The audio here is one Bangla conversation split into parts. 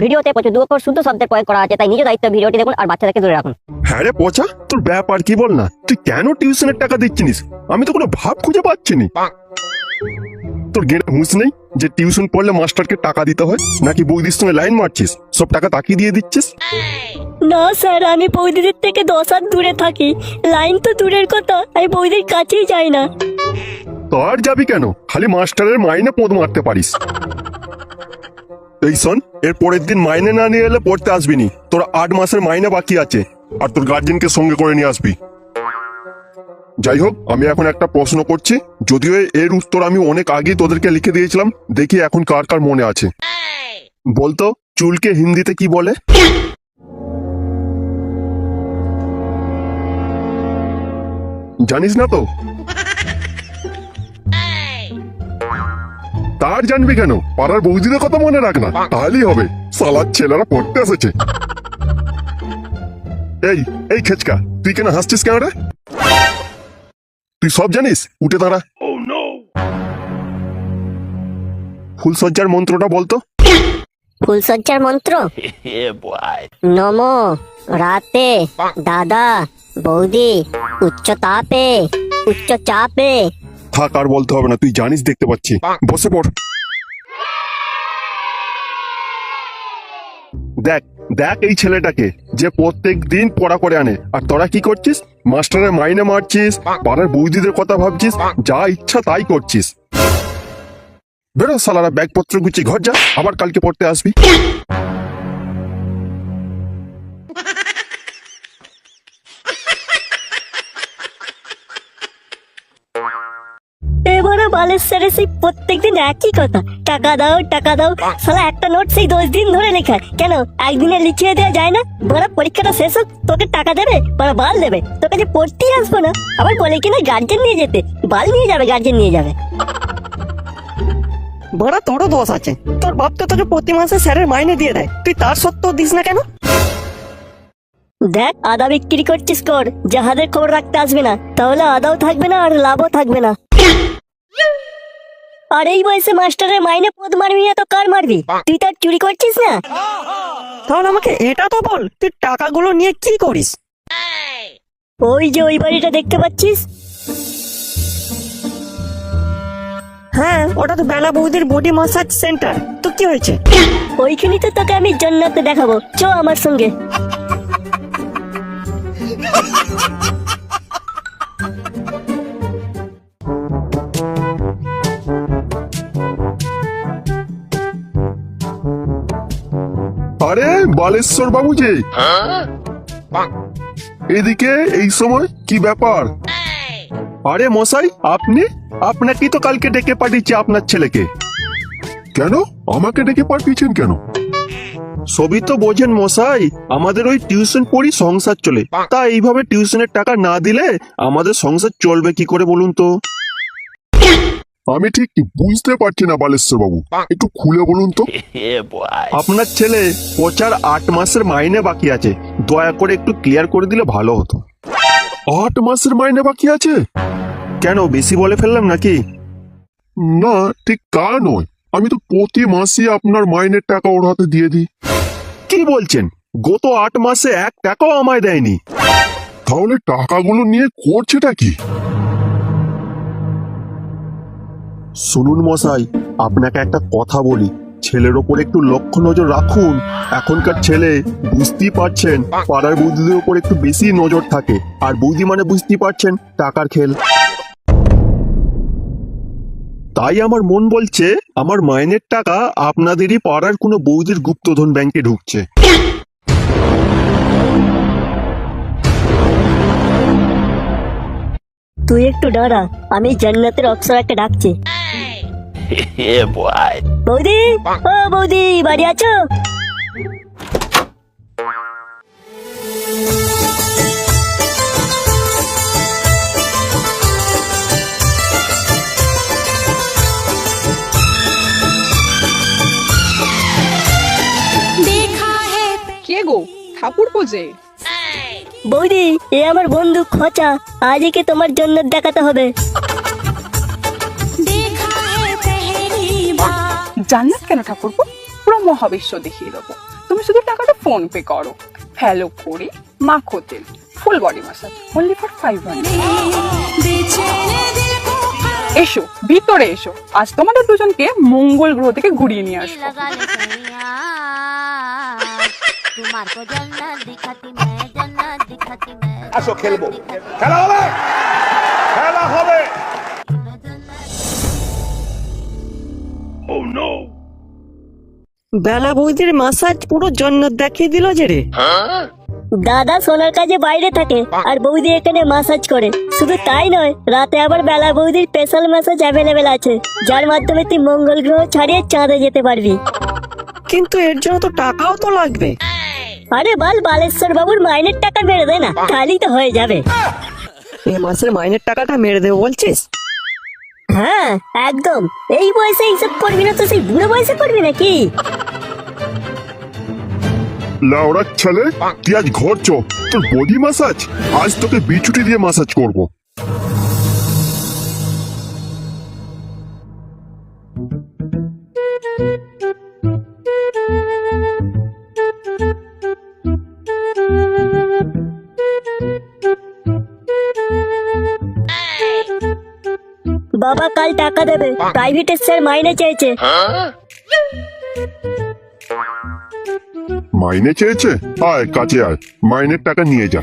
ভিডিওতে প্রচুর দুঃখ শুদ্ধ শব্দের প্রয়োগ করা আছে, তাই নিজ দায়িত্ব ভিডিওটি দেখুন আর বাচ্চাদেরকে দূরে রাখুন। হ্যাঁ রে পচা, তোর ব্যাপার কি বল না? তুই কেন টিউশনের টাকা দিচ্ছিস? আমি তো কোনো ভাব খুঁজে পাচ্ছি নি। তোর গেড়ে হুঁশ নেই যে টিউশন পড়লে মাস্টারকে টাকা দিতে হয়, নাকি বৌদির সঙ্গে লাইন মারছিস? সব টাকা তাকিয়ে দিয়ে দিচ্ছিস? না স্যার, আমি বৌদিদের থেকে 10 হাত দূরে থাকি। লাইন তো দূরের কথা, আমি বৌদির কাছেই যাই না। তার যাবি কেন? খালি মাস্টারের মাইনে পোদ মারতে পারিস। এই শোন, এর পরের দিন মাইনে না নিয়ে এলে পড়তে আসবি নি। তোর 8 মাসের মাইনে বাকি আছে, আর তোর গার্জেনকে সঙ্গে করে নিয়ে আসবি। যাই হোক, আমি এখন একটা প্রশ্ন করছি, যদিও এর উত্তর আমি অনেক আগেই তোদেরকে লিখে দিয়েছিলাম। দেখি এখন কার কার মনে আছে। বলতো, চুলকে হিন্দিতে কি বলে? জানিস না তো? তার জানবি কেন? পাড়ার বৌদিদের কথা মনে রাখ না, তাহলেই হবে। সালার ছেলেরা পড়তে এসেছে। এই এই খেচকা, তুই কেন হাসছিস কেন রে? তুই সব জানিস? উঠে দাঁড়া। ফুলসজ্জার মন্ত্রটা বলতো। ফুলসজ্জার মন্ত্র? নম রাতে দাদা বৌদি উচ্চ তাপে উচ্চ চাপে। থাক, আর বলতে হবে না, তুই জানিস দেখতে পাচ্ছি। বসে পড়। দেখ দেখ এই ছেলেটাকে, যে প্রত্যেক দিন পড়া করে আনে, আর তোরা কি করছিস? মাস্টারের মাইনে মারছিস, পাড়ার বৌদিদের কথা ভাবছিস, যা ইচ্ছা তাই করছিস। বেরো সালারা, ব্যাগপত্র গুছিয়ে ঘর যা, আবার কালকে পড়তে আসবি। এবারে বালেশ্বরে সেই প্রত্যেকদিন একই কথা, টাকা দাও টাকা দাও। শালা একটা নোট সেই 10 দিন ধরে লেখা, কেন একদিনে লিখিয়ে দেওয়া যায় না? বড় পরীক্ষাটা শেষ হোক, তোকে টাকা দেবে, বড় বাল দেবে, তোকে যে পড়তেই আসবো না। আবার বলে কিনা গার্জেন নিয়ে যেতে, বাল নিয়ে যাবে, গার্জেন নিয়ে যাবে। বড়া, তোরও দোষ আছে। তোর বাপ তো তোকে প্রতি মাসে স্যারের মাইনে দিয়ে দেয়, তুই তার সত্ত্বেও দিস না কেন? দেখ, আদা বিক্রি করছিস কর, যাহাদের খবর রাখতে আসবে না, তাহলে আদাও থাকবে না আর লাভও থাকবে না। আর এই বয়সে মাস্টারের মাইনে পদ মারবি না তো কার মারবি? তুই তার চুরি করছিস না? তাহলে আমাকে এটা তো বল, তুই টাকাগুলো নিয়ে কি করিস? ওই যে ওই বাড়িটা দেখতে পাচ্ছিস? হ্যাঁ, ওটা তো বেলা বৌদির বডি মাসাজ সেন্টার। তো কি হয়েছে? ওইখানে তো তোকে আমি জান্নাতে দেখাবো, চ আমার সঙ্গে। আরে বালেশ্বর বাবু যে, এদিকে এই সময় কি ব্যাপার? আরে মশাই, আপনি? আপনাকে তো কালকে ডেকে পাঠিয়েছি আপনার ছেলেকে। কেন আমাকে ডেকে পাঠিয়েছেন কেন? সবই তো বোঝেন মশাই, আমাদের ওই টিউশন পড়ি সংসার চলে, তা এইভাবে টিউশনের টাকা না দিলে আমাদের সংসার চলবে কি করে বলুন তো? আমি ঠিক বুঝতে পারছি না বালেশ্বর বাবু, একটু খুলে বলুন তো। আপনার ছেলে পচার 8 মাসের মাইনে বাকি আছে, দয়া করে একটু ক্লিয়ার করে দিলে ভালো হতো। 8 মাসের মাইনে বাকি আছে? কেন, বেশি বলে ফেললাম নাকি? না, ঠিক তা নয়। আমি তো প্রতি মাসে আপনার মাইনের টাকা ওর হাতে দিয়ে দিই। কি বলছেন? গত 8 মাসে 1 টাকাও আমায় দেয়নি। তাহলে টাকাগুলো নিয়ে করছেটা কি? শুনুন মশাই, আপনাকে একটা কথা বলি, ছেলের ওপর একটু লক্ষ্য নজর রাখুন। এখনকার ছেলে বুঝতেই পারছেন, পাড়ার বৌদিদের ওপর একটু বেশি নজর থাকে, আর বৌদি মানে বুঝতেই পারছেন টাকার খেল। তাই আমার মন বলছে আমার মাইনের টাকা আপনাদেরই পাড়ার কোনো বৌদির গুপ্তধন ব্যাংকে ঢুকছে। তুই একটু দাঁড়া, আমি জান্নাতের অপ্সরাকে ডাকছি। বৌদি, ও বৌদি, বাড়ি আছো? কে গো, ঠাকুর পোজে? বৌদি, এ আমার বন্ধু খোঁচা, আজকে তোমার জন্য দেখাতে হবে। জান্নাত কেন ঠাকুরপো? পুরো মহাবিশ্ব দেখিয়ে দেবো। তুমি শুধু টাকাটা ফোন পে করো, ফেলো করে মাখো তেল, full body massage only for 500। এসো ভিতরে এসো, আজ তোমাদের দুজনকে মঙ্গল গ্রহ থেকে ঘুরিয়ে নিয়ে আসবো। तुम्हारे को जन्नत दिखाती मैं, जन्नत दिखाती मैं। আসো খেলবো, খেলা হবে, খেলা হবে। বেলা বৌদির মাসাজ পুরো জন্নত দেখিয়ে দিল যে রে। দাদা সোনার কাজে বাইরে থাকে আর বৌদি এখানে মাসাজ করে। শুধু তাই নয়, রাতে আবার বেলা বৌদির স্পেশাল মাসাজ অ্যাভেলেবেল আছে, যার মাধ্যমে তুই মঙ্গল গ্রহ ছাড়িয়ে চাঁদে যেতে পারবি। কিন্তু এর জন্য তো টাকাও তো লাগবে। আরে বাল, বালেশ্বর বাবুর মাইনের টাকা মেরে দে না, তাহলেই তো হয়ে যাবে। এই মাসের মাইনের টাকাটা মেরে দেবো বলছিস? হ্যাঁ একদম, এই বয়সে এইসব করবি না তো সেই বুড়ো বয়সে করবি নাকি? লাউড়া ছেলে, তুই আজ ঘর চ, তোর বডি মাসাজ আজ তোকে বিচুটি দিয়ে মাসাজ করব। বাবা কাল টাকা দেবে, প্রাইভেটের স্যার মাইনে চেয়েছে। মাইনে চেয়েছে? আয় কাছে আয়, মাইনের টাকা নিয়ে যা।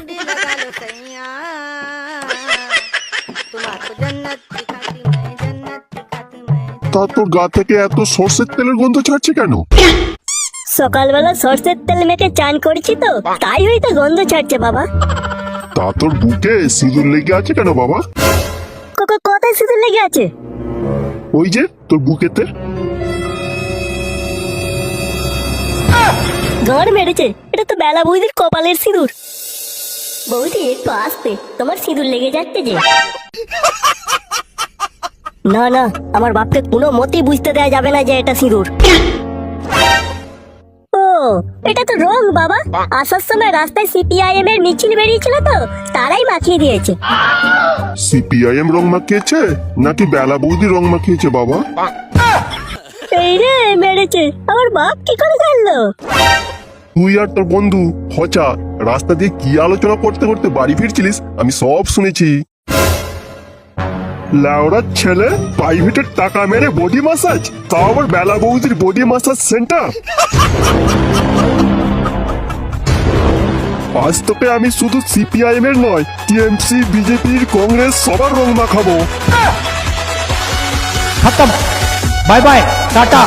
তা তোর গা থেকে এত সর্ষের তেলের গন্ধ ছাড়ছে কেন? সকালবেলা সর্ষের তেল মেখে চান করেছি তো, তাই হয়তো গন্ধ ছাড়ছে বাবা। তা তোর বুকে সিঁদুর লেগে আছে কেন বাবা? কোথায় সিঁদুর লেগে আছে? ওই যে তোর বুকেতে। গাড় মেরেছে, এটা তো বেলা বৌদির কপালের সিঁদুর। বৌদি একটু আসতে, তোমার সিঁদুর লেগে যাচ্ছে যে। না না, আমার বাপকে কোনো মতেই বুঝতে দেওয়া যাবে না যে এটা সিঁদুর। ও, এটা তো রং বাবা। আসার সময় রাস্তায় সিপিআইএম এর মিছিল বেরিয়েছিল তো, তারাই মাখিয়ে দিয়েছে। সিপিআইএম রং মাখিয়েছে নাকি বেলা বৌদি রং মাখিয়েছে বাবা? এই রে মেরেছে, আমার বাপ কি করে জানলো? তুই আর তোর বন্ধু হচা রাস্তা দিয়ে কি আলোচনা করতে করতে বাড়ি ফিরছিলিস, আমি সব শুনেছি। লাউড়ার ছেলে, প্রাইভেটের টাকা মেরে বডি মাসাজ, তাও আবার বেলা বৌদির বডি মাসাজ সেন্টার। আজ তোকে আমি শুধু সিপিআইএম এর নয়, টিএমসি, বিজেপির, কংগ্রেস সবার রং মাখাবো। खत्म, बाय बाय, टाटा।